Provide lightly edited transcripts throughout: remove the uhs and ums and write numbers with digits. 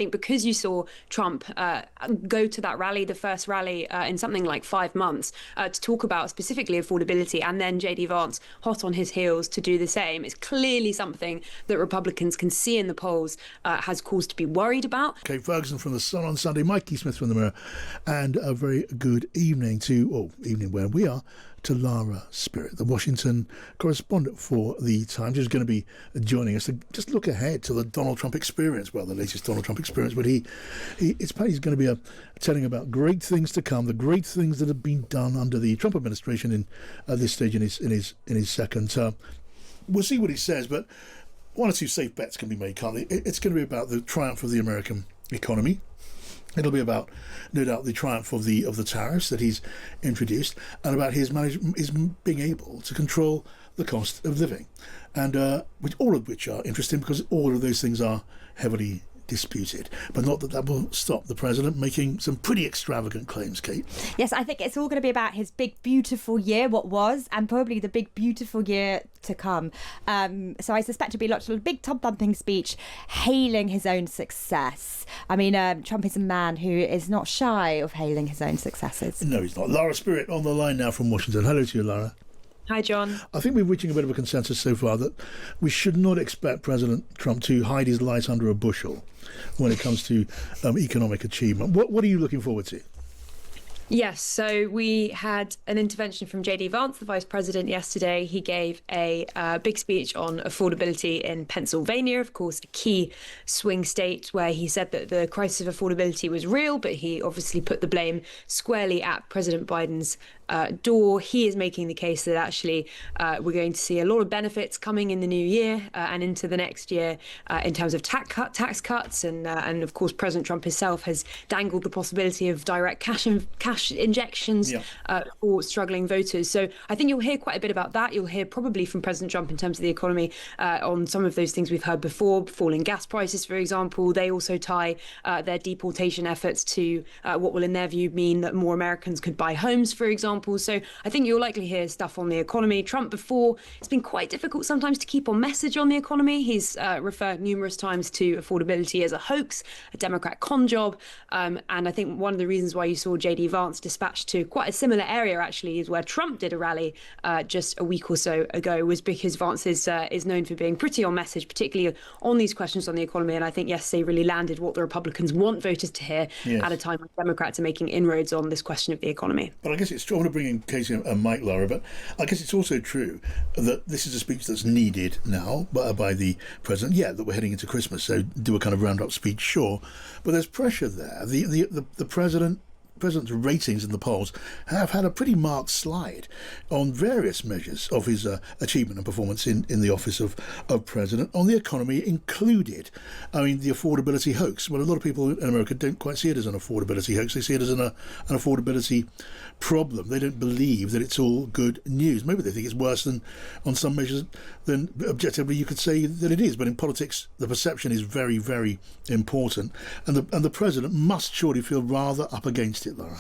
think because you saw Trump go to that rally, the first rally in something like 5 months, to talk about specifically affordability, and then JD Vance hot on his heels to do the same, it's clearly something that Republicans can see in the polls has cause to be worried about. Kate Ferguson from The Sun on Sunday, Mikey Smith from The Mirror, and a very good evening evening where we are, to Lara Spirit, the Washington correspondent for The Times, who's going to be joining us to just look ahead to the Donald Trump experience, well, the latest Donald Trump experience, but he's going to be telling about great things to come, the great things that have been done under the Trump administration in this stage in his second term. We'll see what he says, but one or two safe bets can be made, can't they? It's going to be about the triumph of the American economy. It'll be about, no doubt, the triumph of the tariffs that he's introduced, and about his being able to control the cost of living, and all of which are interesting because all of those things are heavily disputed, but not that will stop the president making some pretty extravagant claims, Kate. Yes, I think it's all going to be about his big, beautiful year, what was, and probably the big, beautiful year to come. So I suspect it'll be a big top-thumping speech hailing his own success. I mean, Trump is a man who is not shy of hailing his own successes. No, he's not. Lara Spirit on the line now from Washington. Hello to you, Lara. Hi, John. I think we're reaching a bit of a consensus so far that we should not expect President Trump to hide his light under a bushel when it comes to economic achievement. What are you looking forward to? Yes, so we had an intervention from JD Vance, the vice president, yesterday. He gave a big speech on affordability in Pennsylvania, of course, a key swing state where he said that the crisis of affordability was real, but he obviously put the blame squarely at President Biden's door. He is making the case that actually we're going to see a lot of benefits coming in the new year and into the next year in terms of tax cuts. And of course, President Trump himself has dangled the possibility of direct cash injections for struggling voters. So I think you'll hear quite a bit about that. You'll hear probably from President Trump in terms of the economy on some of those things we've heard before, falling gas prices, for example. They also tie their deportation efforts to what will, in their view, mean that more Americans could buy homes, for example. So I think you'll likely hear stuff on the economy. Trump before, it's been quite difficult sometimes to keep on message on the economy. He's referred numerous times to affordability as a hoax, a Democrat con job. And I think one of the reasons why you saw JD Vance dispatched to quite a similar area, actually, is where Trump did a rally just a week or so ago, was because Vance is known for being pretty on message, particularly on these questions on the economy. And I think yesterday really landed what the Republicans want voters to hear at a time when Democrats are making inroads on this question of the economy. But I guess it's true. I want to bring in Casey and Mike, Lara, but I guess it's also true that this is a speech that's needed now by the president. Yeah, that we're heading into Christmas, so do a kind of roundup speech, sure. But there's pressure there. The president's ratings in the polls have had a pretty marked slide on various measures of his achievement and performance in the office of president, on the economy included. I mean, the affordability hoax. Well, a lot of people in America don't quite see it as an affordability hoax. They see it as an affordability problem. They don't believe that it's all good news. Maybe they think it's worse than, on some measures, than objectively you could say that it is. But in politics, the perception is very, very important. And the president must surely feel rather up against it, Lara.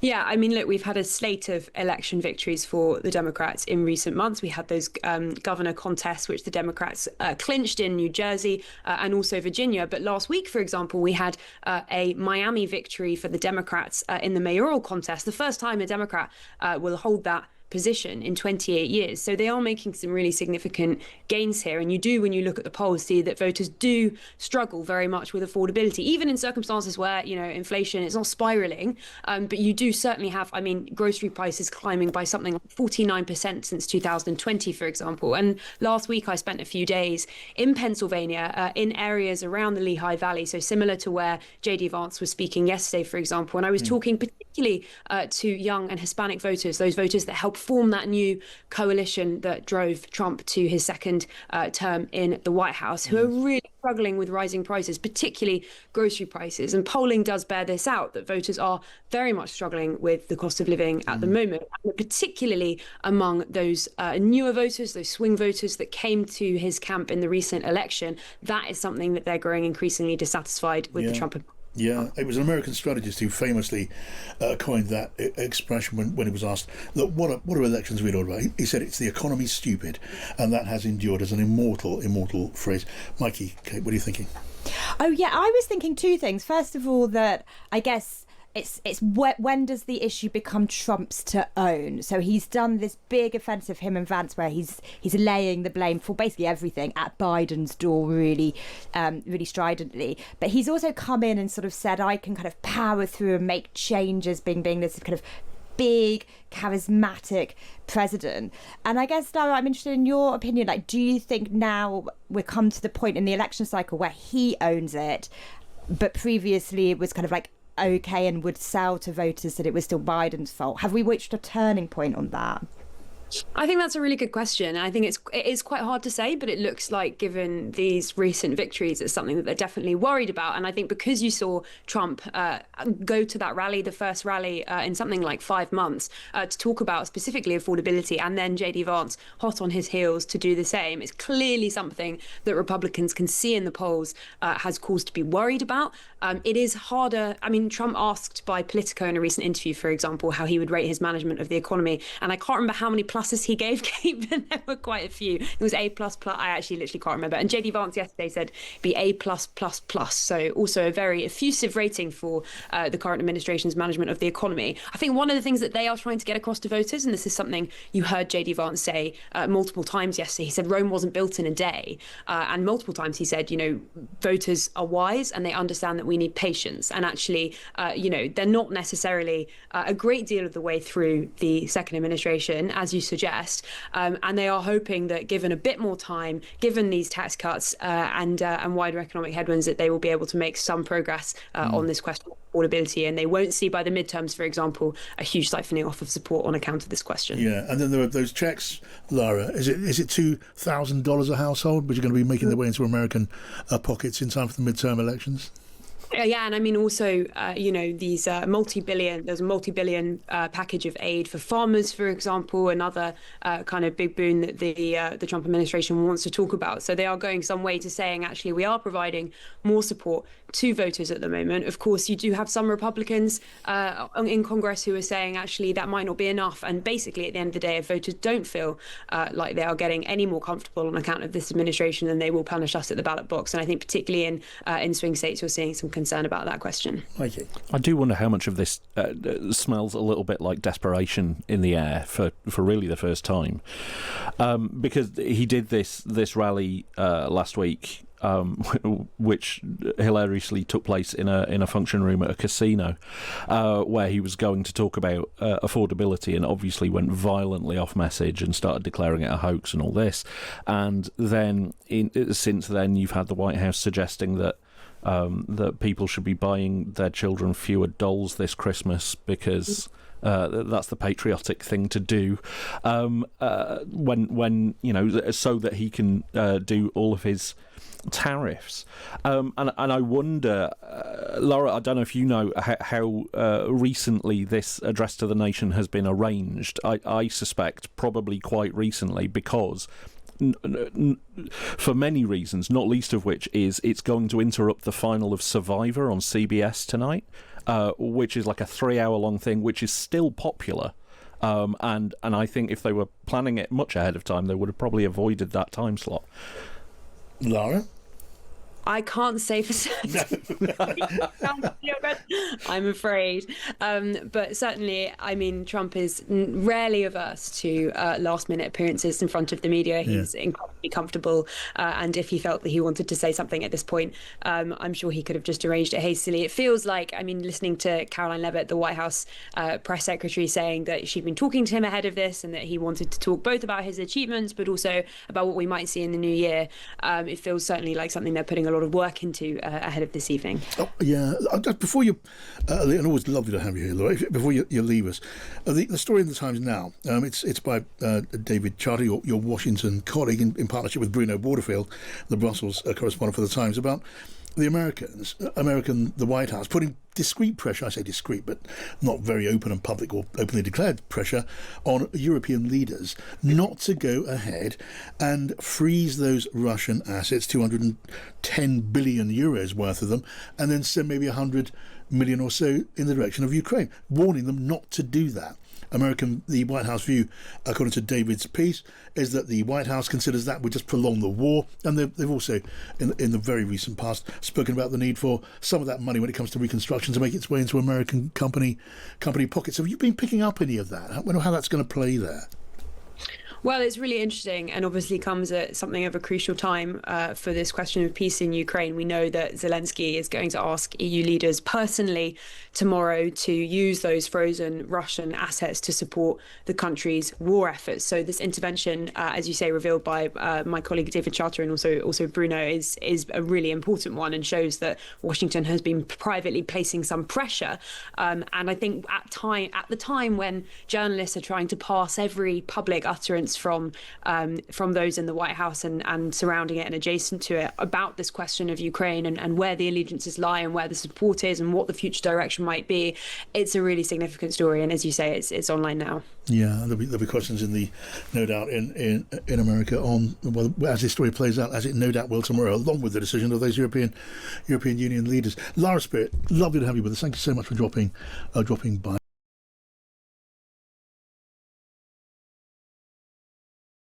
Yeah, I mean, look, we've had a slate of election victories for the Democrats in recent months. We had those governor contests, which the Democrats clinched in New Jersey and also Virginia. But last week, for example, we had a Miami victory for the Democrats in the mayoral contest, the first time a Democrat will hold that position in 28 years. So they are making some really significant gains here. And you do, when you look at the polls, see that voters do struggle very much with affordability, even in circumstances where, inflation is not spiraling. But you do certainly have, grocery prices climbing by something like 49% since 2020, for example. And last week I spent a few days in Pennsylvania, in areas around the Lehigh Valley, so similar to where JD Vance was speaking yesterday, for example. And I was talking particularly to young and Hispanic voters, those voters that helped form that new coalition that drove Trump to his second term in the White House, who are really struggling with rising prices, particularly grocery prices. And polling does bear this out, that voters are very much struggling with the cost of living at the moment, and particularly among those newer voters, those swing voters that came to his camp in the recent election. That is something that they're growing increasingly dissatisfied with the Trump. Yeah, it was an American strategist who famously coined that expression when he was asked, look, what are elections really all about? He said it's the economy stupid, and that has endured as an immortal phrase. Mikey, Kate, what are you thinking? Oh, yeah, I was thinking two things. First of all, that I guess it's when does the issue become Trump's to own? So he's done this big offensive, him and Vance, where he's laying the blame for basically everything at Biden's door, really stridently. But he's also come in and sort of said, I can kind of power through and make changes, being this kind of big, charismatic president. And I guess, Lara, I'm interested in your opinion. Like, do you think now we've come to the point in the election cycle where he owns it, but previously it was kind of like okay and would sell to voters that it was still Biden's fault? Have we reached a turning point on that? I think that's a really good question. I think it is quite hard to say, but it looks like, given these recent victories, it's something that they're definitely worried about. And I think because you saw Trump go to that rally, the first rally in something like 5 months, to talk about specifically affordability, and then JD Vance hot on his heels to do the same, it's clearly something that Republicans can see in the polls has cause to be worried about. It is harder. I mean, Trump asked by Politico in a recent interview, for example, how he would rate his management of the economy. And I can't remember how many pluses he gave Kate, but there were quite a few. It was A++. I actually literally can't remember. And JD Vance yesterday said be A+++. So also a very effusive rating for the current administration's management of the economy. I think one of the things that they are trying to get across to voters, and this is something you heard JD Vance say multiple times yesterday, he said Rome wasn't built in a day. And multiple times he said, voters are wise and they understand that we need patience. And actually, they're not necessarily a great deal of the way through the second administration, as you suggest, and they are hoping that given a bit more time, given these tax cuts and wider economic headwinds, that they will be able to make some progress on this question of affordability, and they won't see by the midterms, for example, a huge siphoning off of support on account of this question. Yeah, and then there are those checks, Lara. Is it $2,000 a household, which are going to be making their way into American pockets in time for the midterm elections? Yeah, and I mean also, these there's a multi-billion package of aid for farmers, for example, another kind of big boon that the Trump administration wants to talk about. So they are going some way to saying, actually, we are providing more support to voters at the moment. Of course, you do have some Republicans in Congress who are saying, actually, that might not be enough. And basically, at the end of the day, if voters don't feel like they are getting any more comfortable on account of this administration, then they will punish us at the ballot box. And I think particularly in swing states, you're seeing some concern about that question. Okay. I do wonder how much of this smells a little bit like desperation in the air for really the first time, because he did this rally last week, which hilariously took place in a function room at a casino, where he was going to talk about affordability, and obviously went violently off message and started declaring it a hoax and all this. And then since then, you've had the White House suggesting that people should be buying their children fewer dolls this Christmas because that's the patriotic thing to do, when so that he can do all of his tariffs. And I wonder, Lara, I don't know if you know how recently this address to the nation has been arranged. I suspect probably quite recently, because for many reasons, not least of which is it's going to interrupt the final of Survivor on CBS tonight, which is like a 3-hour-long thing, which is still popular. And I think if they were planning it much ahead of time, they would have probably avoided that time slot. Lara? I can't say for certain. I'm afraid. But certainly, I mean, Trump is rarely averse to last-minute appearances in front of the media. He's incredibly comfortable. And if he felt that he wanted to say something at this point, I'm sure he could have just arranged it hastily. It feels like, I mean, listening to Caroline Leavitt, the White House press secretary, saying that she'd been talking to him ahead of this and that he wanted to talk both about his achievements, but also about what we might see in the new year. It feels certainly like something they're putting a lot of work into ahead of this evening. Oh, yeah. Before you, and always lovely to have you here, Laura. Before you leave us, the story in the Times now. It's by David Charter, your Washington colleague, in partnership with Bruno Borderfield, the Brussels correspondent for the Times, about the the White House putting discreet pressure, I say discreet, but not very open and public or openly declared pressure on European leaders not to go ahead and freeze those Russian assets, 210 billion euros worth of them, and then send maybe 100 million or so in the direction of Ukraine, warning them not to do that. The White House view, according to David's piece, is that the White House considers that would just prolong the war, and they've also, in the very recent past, spoken about the need for some of that money when it comes to reconstruction to make its way into American company pockets. Have you been picking up any of that? I wonder how that's going to play there. Well, it's really interesting and obviously comes at something of a crucial time for this question of peace in Ukraine. We know that Zelensky is going to ask EU leaders personally tomorrow to use those frozen Russian assets to support the country's war efforts. So this intervention, as you say, revealed by my colleague David Charter and also Bruno, is a really important one and shows that Washington has been privately placing some pressure. And I think at the time when journalists are trying to pass every public utterance from those in the White House and surrounding it and adjacent to it about this question of Ukraine and where the allegiances lie and where the support is and what the future direction might be, it's a really significant story. And as you say, it's online now. Yeah, there'll be questions no doubt in America on as this story plays out, as it no doubt will tomorrow, along with the decision of those European Union leaders. Lara Spirit, lovely to have you with us. Thank you so much for dropping by.